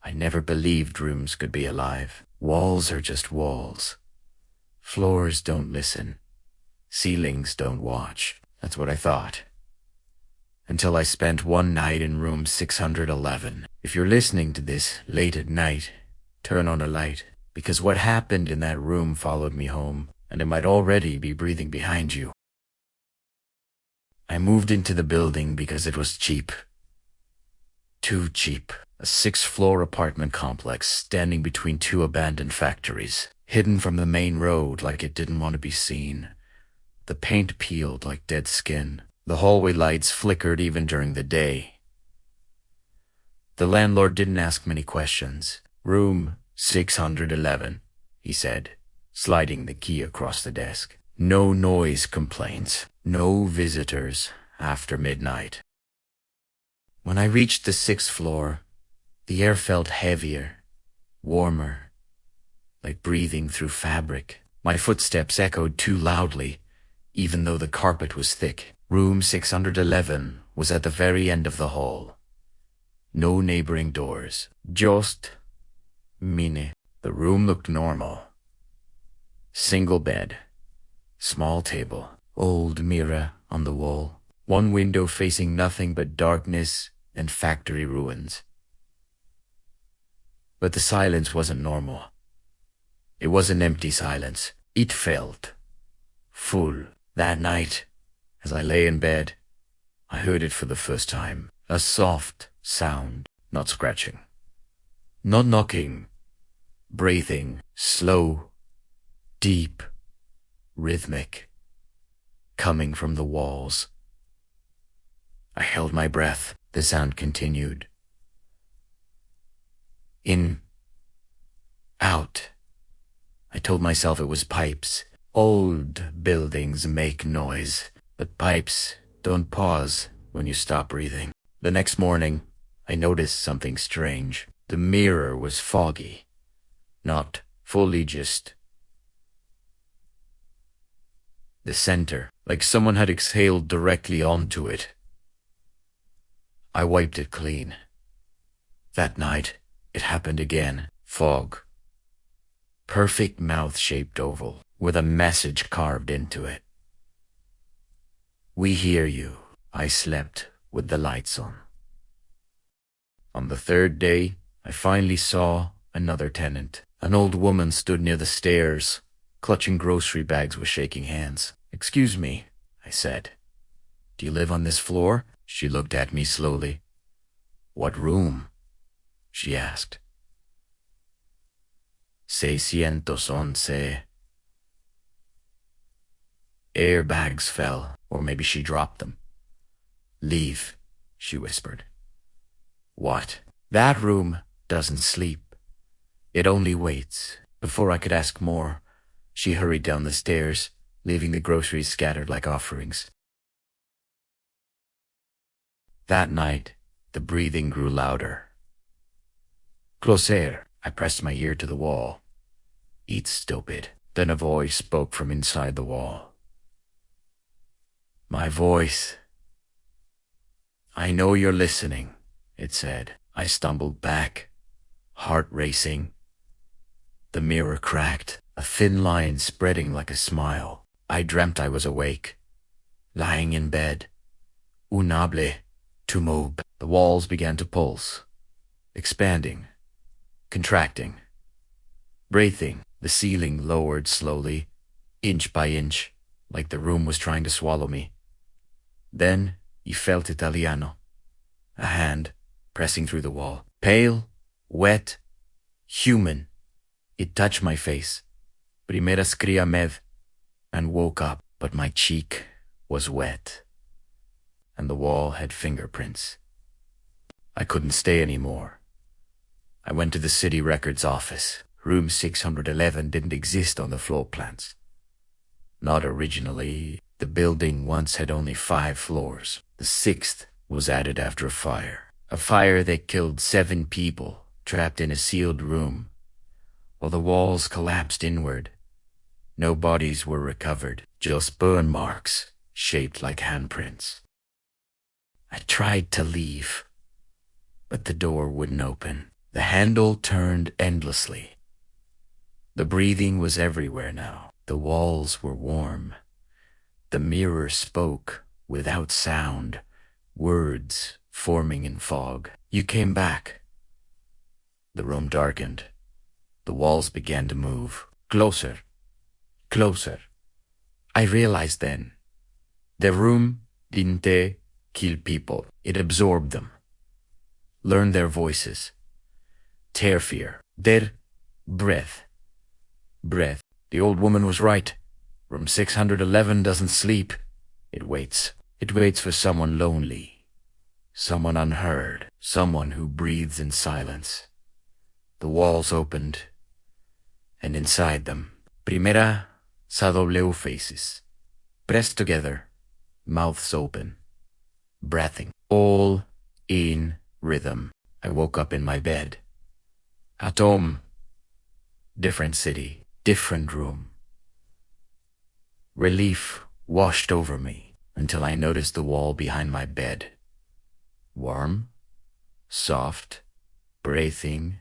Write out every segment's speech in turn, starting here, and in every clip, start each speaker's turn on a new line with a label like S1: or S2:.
S1: I never believed rooms could be alive. Walls are just walls. Floors don't listen. Ceilings don't watch. That's what I thought. Until I spent one night in room 611. If you're listening to this late at night, turn on a light, because what happened in that room followed me home, and it might already be breathing behind you. I moved into the building because it was cheap. Too cheap. A 6th-floor apartment complex standing between 2 abandoned factories, hidden from the main road like it didn't want to be seen. The paint peeled like dead skin. The hallway lights flickered even during the day. The landlord didn't ask many questions. Room 611, he said, sliding the key across the desk. No noise complaints. No visitors after midnight. When I reached the 6th floor, the air felt heavier, warmer, like breathing through fabric. My footsteps echoed too loudly, even though the carpet was thick. Room 611 was at the very end of the hall. No neighboring doors, just mine. The room looked normal. Single bed, small table, old mirror on the wall, one window facing nothing but darkness and factory ruins. But the silence wasn't normal. It was an empty silence. It felt full. That night, as I lay in bed, I heard it for the first time. A soft sound, not scratching, not knocking, breathing, slow, deep, rhythmic, coming from the walls. I held my breath. The sound continued. In, out. I told myself it was pipes. Old buildings make noise, but pipes don't pause when you stop breathing. The next morning, I noticed something strange. The mirror was foggy, not fully just the center, like someone had exhaled directly onto it. I wiped it clean. That night, it happened again. Fog. Perfect mouth-shaped oval, with a message carved into it. We hear you. I slept with the lights on. On the 3rd day, I finally saw another tenant. An old woman stood near the stairs, clutching grocery bags with shaking hands. Excuse me, I said. Do you live on this floor? She looked at me slowly. What room? She asked. 611. Airbags fell, or maybe she dropped them. Leave, she whispered. What? That room doesn't sleep. It only waits. Before I could ask more, she hurried down the stairs, leaving the groceries scattered like offerings. That night, the breathing grew louder. Closer. I pressed my ear to the wall. Eat, stupid. Then a voice spoke from inside the wall. My voice. I know you're listening, it said. I stumbled back, heart racing. The mirror cracked, a thin line spreading like a smile. I dreamt I was awake, lying in bed. Unable to move. The walls began to pulse, expanding, contracting, breathing. The ceiling lowered slowly, inch by inch, like the room was trying to swallow me. Then he felt Italiano, a hand pressing through the wall. Pale, wet, human. It touched my face. Primera scria med, and woke up, but my cheek was wet, and the wall had fingerprints. I couldn't stay anymore. I went to the city records office. Room 611 didn't exist on the floor plans. Not originally. The building once had only 5 floors. The 6th was added after a fire. A fire that killed 7 people trapped in a sealed room, while the walls collapsed inward. No bodies were recovered, just burn marks shaped like handprints. I tried to leave, but the door wouldn't open. The handle turned endlessly. The breathing was everywhere now. The walls were warm. The mirror spoke without sound, words forming in fog. You came back. The room darkened. The walls began to move. Closer. Closer. I realized then. The room didn't kill people. It absorbed them. Learned their voices. Tear fear. Their breath. Breath. The old woman was right. Room 611 doesn't sleep. It waits. It waits for someone lonely. Someone unheard. Someone who breathes in silence. The walls opened, and inside them, Primera sa W faces, pressed together, mouths open, breathing, all in rhythm. I woke up in my bed. At home, different city, different room. Relief washed over me until I noticed the wall behind my bed. Warm, soft, breathing,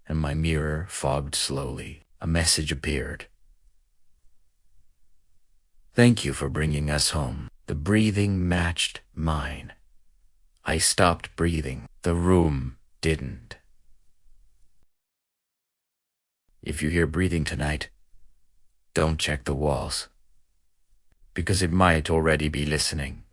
S1: and my mirror fogged slowly. A message appeared. Thank you for bringing us home. The breathing matched mine. I stopped breathing. The room didn't. If you hear breathing tonight, don't check the walls, because it might already be listening.